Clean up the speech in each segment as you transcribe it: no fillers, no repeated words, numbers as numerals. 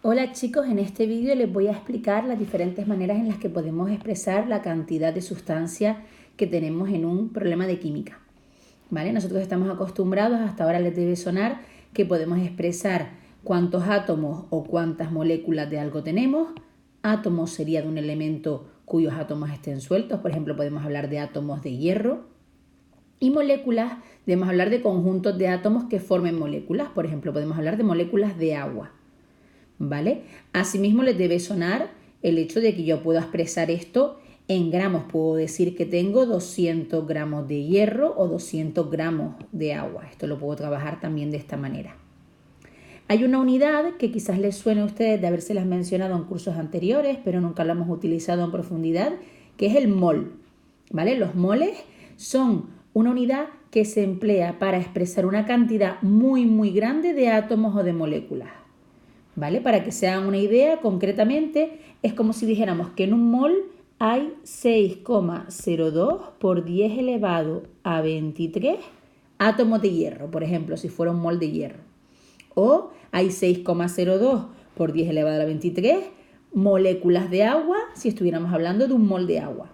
Hola chicos, en este vídeo les voy a explicar las diferentes maneras en las que podemos expresar la cantidad de sustancia que tenemos en un problema de química. ¿Vale? Nosotros estamos acostumbrados, hasta ahora les debe sonar, que podemos expresar cuántos átomos o cuántas moléculas de algo tenemos. Átomos sería de un elemento cuyos átomos estén sueltos, por ejemplo podemos hablar de átomos de hierro. Y moléculas, debemos hablar de conjuntos de átomos que formen moléculas, por ejemplo podemos hablar de moléculas de agua. ¿Vale? Asimismo les debe sonar el hecho de que yo puedo expresar esto en gramos. Puedo decir que tengo 200 gramos de hierro o 200 gramos de agua. Esto lo puedo trabajar también de esta manera. Hay una unidad que quizás les suene a ustedes de habérselas mencionado en cursos anteriores, pero nunca la hemos utilizado en profundidad, que es el mol. ¿Vale? Los moles son una unidad que se emplea para expresar una cantidad muy grande de átomos o de moléculas. ¿Vale? Para que se hagan una idea, concretamente, es como si dijéramos que en un mol hay 6,02 por 10 elevado a 23 átomos de hierro, por ejemplo, si fuera un mol de hierro. O hay 6,02 por 10 elevado a 23 moléculas de agua, si estuviéramos hablando de un mol de agua.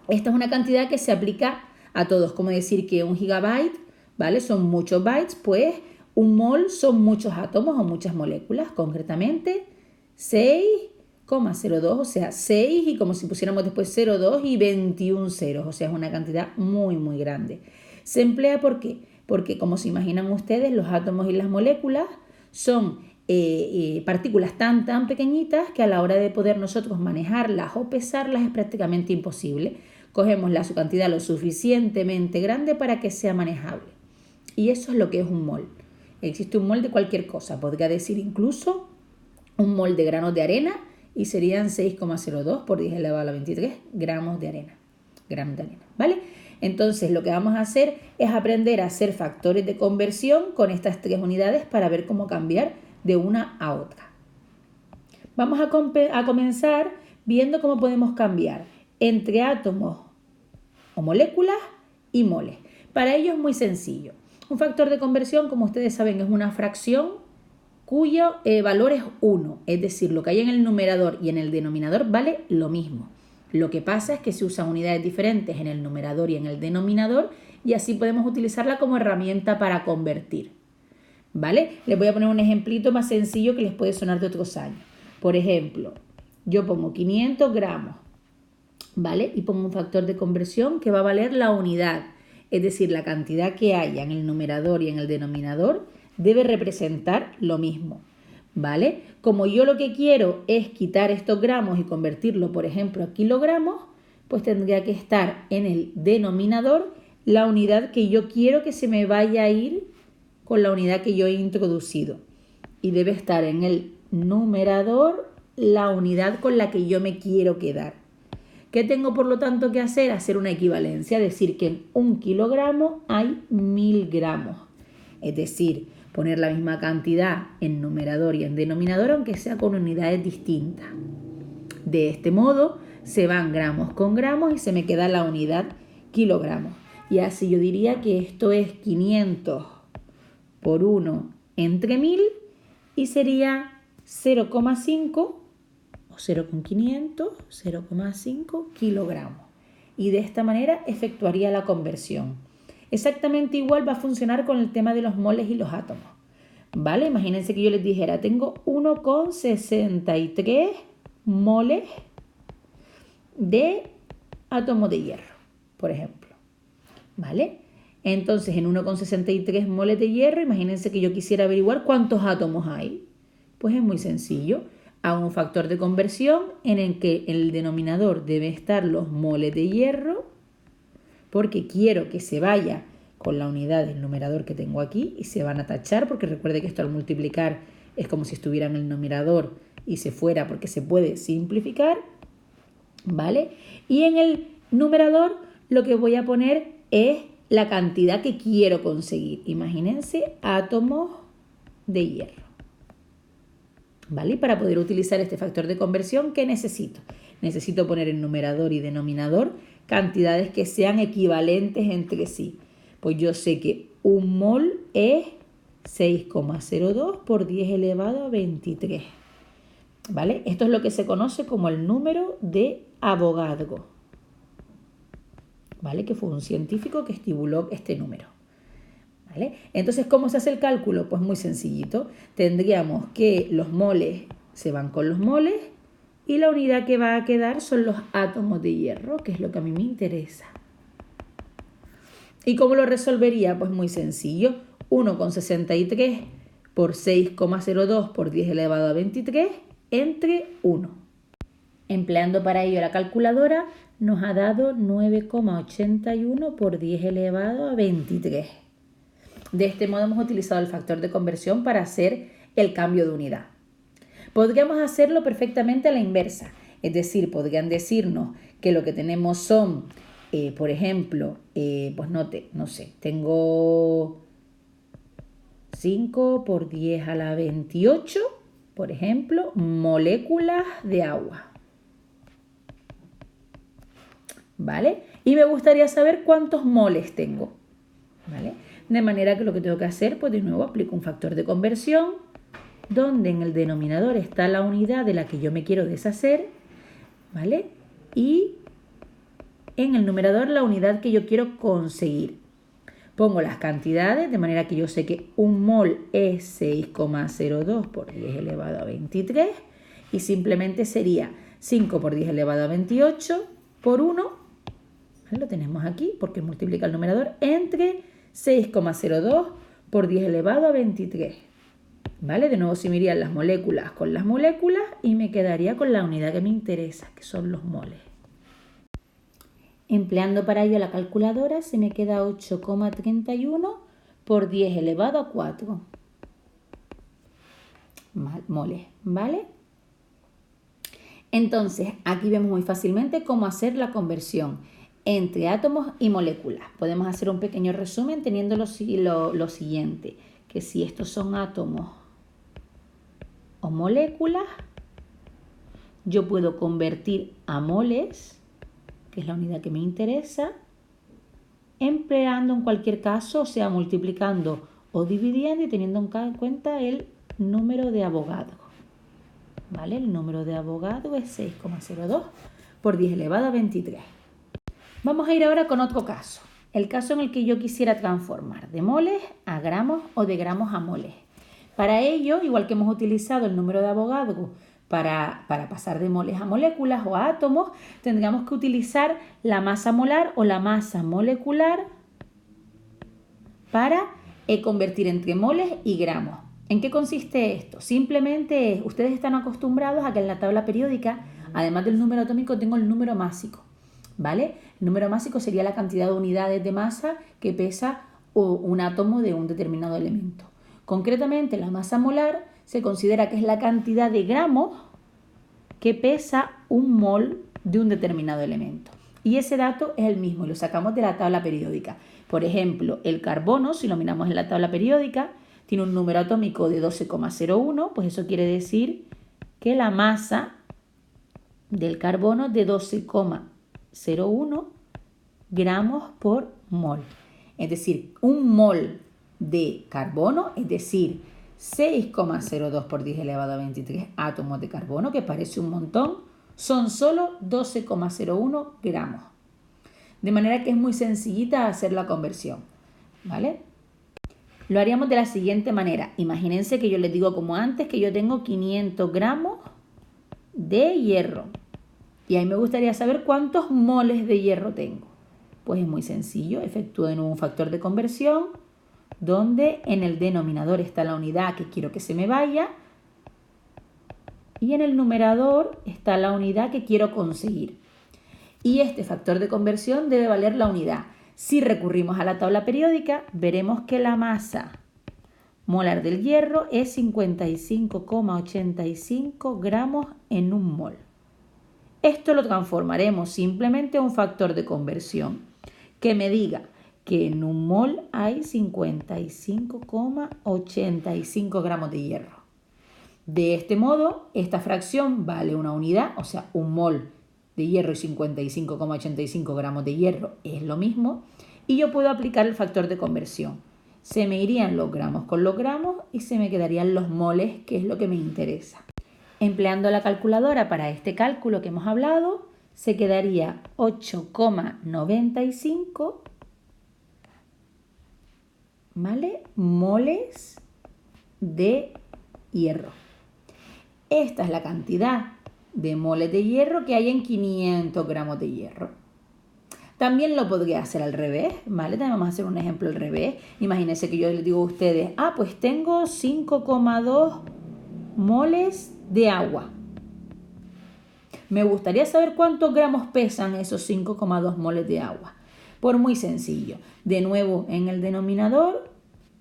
Esta es una cantidad que se aplica a todos, como decir que un gigabyte, ¿vale? Son muchos bytes, pues un mol son muchos átomos o muchas moléculas, concretamente 6,02, o sea, 6 y como si pusiéramos después 0,2 y 21 ceros, o sea, es una cantidad muy grande. ¿Se emplea por qué? Porque como se imaginan ustedes, los átomos y las moléculas son partículas tan pequeñitas que a la hora de poder nosotros manejarlas o pesarlas es prácticamente imposible. Cogemos su cantidad lo suficientemente grande para que sea manejable. Y eso es lo que es un mol. Existe un mol de cualquier cosa, podría decir incluso un mol de granos de arena y serían 6,02 por 10 elevado a la 23 gramos de arena. ¿Vale? Entonces lo que vamos a hacer es aprender a hacer factores de conversión con estas tres unidades para ver cómo cambiar de una a otra. Vamos a comenzar viendo cómo podemos cambiar entre átomos o moléculas y moles. Para ello es muy sencillo. Un factor de conversión, como ustedes saben, es una fracción cuyo valor es 1, es decir, lo que hay en el numerador y en el denominador vale lo mismo. Lo que pasa es que se usan unidades diferentes en el numerador y en el denominador y así podemos utilizarla como herramienta para convertir. ¿Vale? Les voy a poner un ejemplito más sencillo que les puede sonar de otros años. Por ejemplo, yo pongo 500 gramos, ¿vale? Y pongo un factor de conversión que va a valer la unidad. Es decir, la cantidad que haya en el numerador y en el denominador debe representar lo mismo, ¿vale? Como yo lo que quiero es quitar estos gramos y convertirlo, por ejemplo, a kilogramos, pues tendría que estar en el denominador la unidad que yo quiero que se me vaya a ir con la unidad que yo he introducido. Y debe estar en el numerador la unidad con la que yo me quiero quedar. ¿Qué tengo por lo tanto que hacer? Hacer una equivalencia, decir que en 1 kilogramo hay 1000 gramos. Es decir, poner la misma cantidad en numerador y en denominador, aunque sea con unidades distintas. De este modo se van gramos con gramos y se me queda la unidad kilogramos. Y así yo diría que esto es 500 por 1 entre 1000 y sería 0,5 0,500, 0,5 kilogramos. Y de esta manera efectuaría la conversión. Exactamente igual va a funcionar con el tema de los moles y los átomos. ¿Vale? Imagínense que yo les dijera, tengo 1,63 moles de átomos de hierro, por ejemplo. ¿Vale? Entonces, en 1,63 moles de hierro, imagínense que yo quisiera averiguar cuántos átomos hay. Pues es muy sencillo. Hago un factor de conversión en el que en el denominador deben estar los moles de hierro, porque quiero que se vaya con la unidad del numerador que tengo aquí y se van a tachar, porque recuerde que esto al multiplicar es como si estuviera en el numerador y se fuera porque se puede simplificar, ¿vale? Y en el numerador lo que voy a poner es la cantidad que quiero conseguir. Imagínense átomos de hierro. ¿Vale? Y para poder utilizar este factor de conversión, ¿qué necesito? Necesito poner en numerador y denominador cantidades que sean equivalentes entre sí. Pues yo sé que un mol es 6,02 por 10 elevado a 23. ¿vale? Esto es lo que se conoce como el número de Avogadro, ¿vale? Que fue un científico que estipuló este número, ¿vale? Entonces, ¿cómo se hace el cálculo? Pues muy sencillito. Tendríamos que los moles se van con los moles y la unidad que va a quedar son los átomos de hierro, que es lo que a mí me interesa. ¿Y cómo lo resolvería? Pues muy sencillo. 1,63 por 6,02 por 10 elevado a 23 entre 1. Empleando para ello la calculadora, nos ha dado 9,81 por 10 elevado a 23. De este modo hemos utilizado el factor de conversión para hacer el cambio de unidad. Podríamos hacerlo perfectamente a la inversa, es decir, podrían decirnos que lo que tenemos son, por ejemplo, pues no sé, tengo 5 por 10 a la 28, por ejemplo, moléculas de agua. ¿Vale? Y me gustaría saber cuántos moles tengo, ¿vale? De manera que lo que tengo que hacer, pues de nuevo aplico un factor de conversión, donde en el denominador está la unidad de la que yo me quiero deshacer, ¿vale? Y en el numerador la unidad que yo quiero conseguir. Pongo las cantidades, de manera que yo sé que un mol es 6,02 por 10 elevado a 23, y simplemente sería 5 por 10 elevado a 28 por 1, lo tenemos aquí porque multiplica el numerador, entre 6,02 por 10 elevado a 23. ¿Vale? De nuevo se me irían las moléculas con las moléculas y me quedaría con la unidad que me interesa, que son los moles. Empleando para ello la calculadora se me queda 8,31 por 10 elevado a 4 moles, ¿vale? Entonces, aquí vemos muy fácilmente cómo hacer la conversión entre átomos y moléculas. Podemos hacer un pequeño resumen teniendo lo siguiente, que si estos son átomos o moléculas, yo puedo convertir a moles, que es la unidad que me interesa, empleando en cualquier caso, o sea, multiplicando o dividiendo y teniendo en cuenta el número de Avogadro. ¿Vale? El número de Avogadro es 6,02 por 10 elevado a 23. Vamos a ir ahora con otro caso. El caso en el que yo quisiera transformar de moles a gramos o de gramos a moles. Para ello, igual que hemos utilizado el número de Avogadro para pasar de moles a moléculas o a átomos, tendríamos que utilizar la masa molar o la masa molecular para convertir entre moles y gramos. ¿En qué consiste esto? Simplemente ustedes están acostumbrados a que en la tabla periódica, además del número atómico, tengo el número másico, ¿vale? El número másico sería la cantidad de unidades de masa que pesa un átomo de un determinado elemento. Concretamente, la masa molar se considera que es la cantidad de gramos que pesa un mol de un determinado elemento. Y ese dato es el mismo y lo sacamos de la tabla periódica. Por ejemplo, el carbono, si lo miramos en la tabla periódica, tiene un número atómico de 12,01, pues eso quiere decir que la masa del carbono es de 12,01 gramos por mol. Es decir, un mol de carbono, es decir, 6,02 por 10 elevado a 23 átomos de carbono, que parece un montón, son solo 12,01 gramos. De manera que es muy sencillita hacer la conversión, ¿vale? Lo haríamos de la siguiente manera. Imagínense que yo les digo como antes que yo tengo 500 gramos de hierro. Y ahí me gustaría saber cuántos moles de hierro tengo. Pues es muy sencillo. Efectúo de nuevo un factor de conversión donde en el denominador está la unidad que quiero que se me vaya y en el numerador está la unidad que quiero conseguir. Y este factor de conversión debe valer la unidad. Si recurrimos a la tabla periódica, veremos que la masa molar del hierro es 55,85 gramos en un mol. Esto lo transformaremos simplemente a un factor de conversión que me diga que en un mol hay 55,85 gramos de hierro. De este modo, esta fracción vale una unidad, o sea, un mol de hierro y 55,85 gramos de hierro es lo mismo, y yo puedo aplicar el factor de conversión. Se me irían los gramos con los gramos y se me quedarían los moles, que es lo que me interesa. Empleando la calculadora para este cálculo que hemos hablado, se quedaría 8,95, ¿vale?, moles de hierro. Esta es la cantidad de moles de hierro que hay en 500 gramos de hierro. También lo podría hacer al revés, ¿vale? También vamos a hacer un ejemplo al revés. Imagínense que yo les digo a ustedes, pues tengo 5,2 moles de agua. Me gustaría saber cuántos gramos pesan esos 5,2 moles de agua. Por muy sencillo. De nuevo, en el denominador,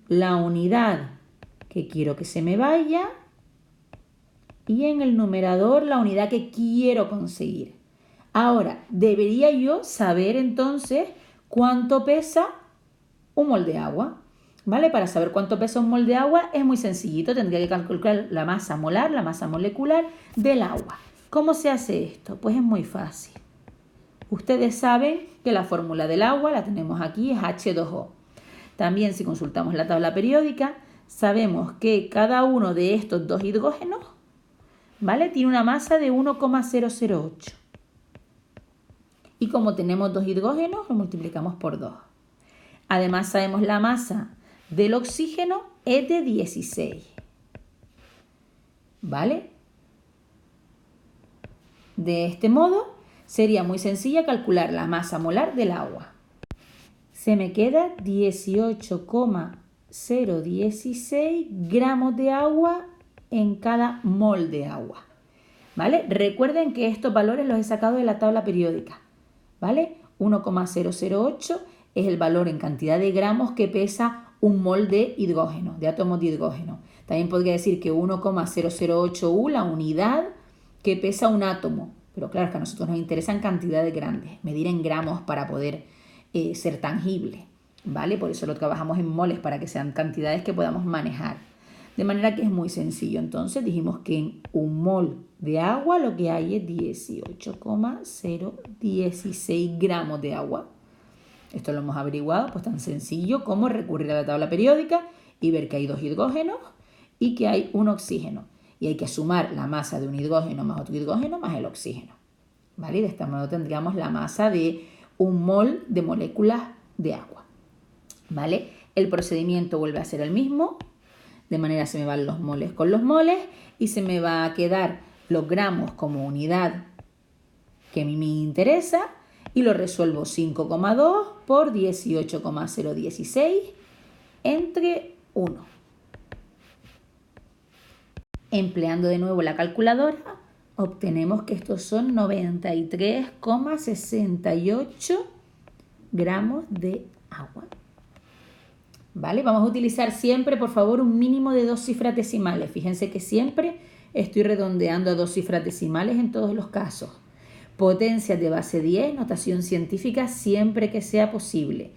la unidad que quiero que se me vaya y en el numerador, la unidad que quiero conseguir. Ahora, debería yo saber entonces cuánto pesa un mol de agua. ¿Vale? Para saber cuánto pesa un mol de agua es muy sencillito. Tendría que calcular la masa molar, la masa molecular del agua. ¿Cómo se hace esto? Pues es muy fácil. Ustedes saben que la fórmula del agua, la tenemos aquí, es H2O. También si consultamos la tabla periódica, sabemos que cada uno de estos dos hidrógenos, ¿vale?, tiene una masa de 1,008. Y como tenemos dos hidrógenos, lo multiplicamos por 2. Además sabemos la masa del oxígeno es de 16. ¿Vale? De este modo, sería muy sencilla calcular la masa molar del agua. Se me queda 18,016 gramos de agua en cada mol de agua. ¿Vale? Recuerden que estos valores los he sacado de la tabla periódica. ¿Vale? 1,008 es el valor en cantidad de gramos que pesa un mol de hidrógeno, de átomos de hidrógeno. También podría decir que 1,008 U, la unidad que pesa un átomo. Pero claro, es que a nosotros nos interesan cantidades grandes, medir en gramos para poder ser tangible, ¿vale? Por eso lo trabajamos en moles, para que sean cantidades que podamos manejar. De manera que es muy sencillo. Entonces dijimos que en un mol de agua lo que hay es 18,016 gramos de agua. Esto lo hemos averiguado, pues tan sencillo como recurrir a la tabla periódica y ver que hay dos hidrógenos y que hay un oxígeno. Y hay que sumar la masa de un hidrógeno más otro hidrógeno más el oxígeno. ¿Vale? Y de esta manera tendríamos la masa de un mol de moléculas de agua. ¿Vale? El procedimiento vuelve a ser el mismo. De manera se me van los moles con los moles y se me va a quedar los gramos como unidad que a mí me interesa y lo resuelvo 5,2 por 18,016 entre 1. Empleando de nuevo la calculadora, obtenemos que estos son 93,68 gramos de agua. ¿Vale? Vamos a utilizar siempre, por favor, un mínimo de 2 cifras decimales. Fíjense que siempre estoy redondeando a 2 cifras decimales en todos los casos. Potencias de base 10, notación científica siempre que sea posible.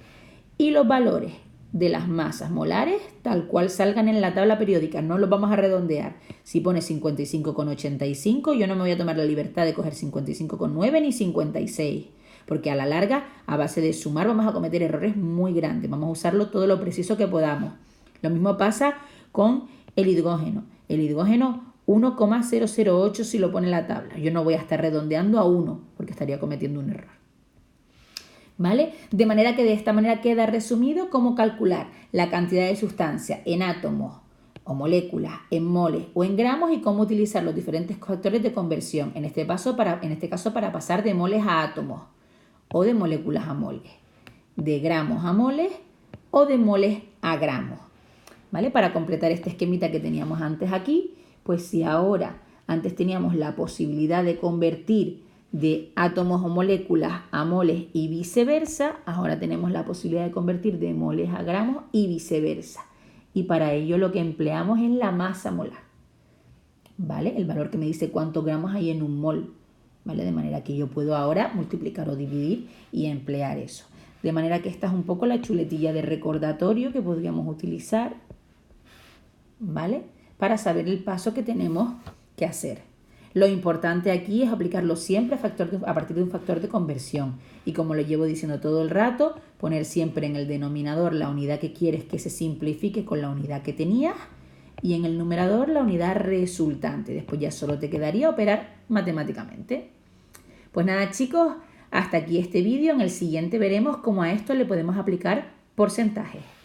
Y los valores de las masas molares, tal cual salgan en la tabla periódica, no los vamos a redondear. Si pone 55,85, yo no me voy a tomar la libertad de coger 55,9 ni 56. Porque a la larga, a base de sumar, vamos a cometer errores muy grandes. Vamos a usarlo todo lo preciso que podamos. Lo mismo pasa con el hidrógeno. El hidrógeno 1,008 si lo pone en la tabla. Yo no voy a estar redondeando a 1 porque estaría cometiendo un error. ¿Vale? De manera que de esta manera queda resumido cómo calcular la cantidad de sustancia en átomos o moléculas, en moles o en gramos y cómo utilizar los diferentes factores de conversión. En este caso para pasar de moles a átomos o de moléculas a moles, de gramos a moles o de moles a gramos. ¿Vale? Para completar este esquemita que teníamos antes aquí, pues si ahora antes teníamos la posibilidad de convertir de átomos o moléculas a moles y viceversa, ahora tenemos la posibilidad de convertir de moles a gramos y viceversa. Y para ello lo que empleamos es la masa molar, ¿vale? El valor que me dice cuántos gramos hay en un mol, ¿vale? De manera que yo puedo ahora multiplicar o dividir y emplear eso. De manera que esta es un poco la chuletilla de recordatorio que podríamos utilizar, ¿vale? Para saber el paso que tenemos que hacer. Lo importante aquí es aplicarlo siempre a partir de un factor de conversión. Y como lo llevo diciendo todo el rato, poner siempre en el denominador la unidad que quieres que se simplifique con la unidad que tenías y en el numerador la unidad resultante. Después ya solo te quedaría operar matemáticamente. Pues nada, chicos, hasta aquí este vídeo. En el siguiente veremos cómo a esto le podemos aplicar porcentajes.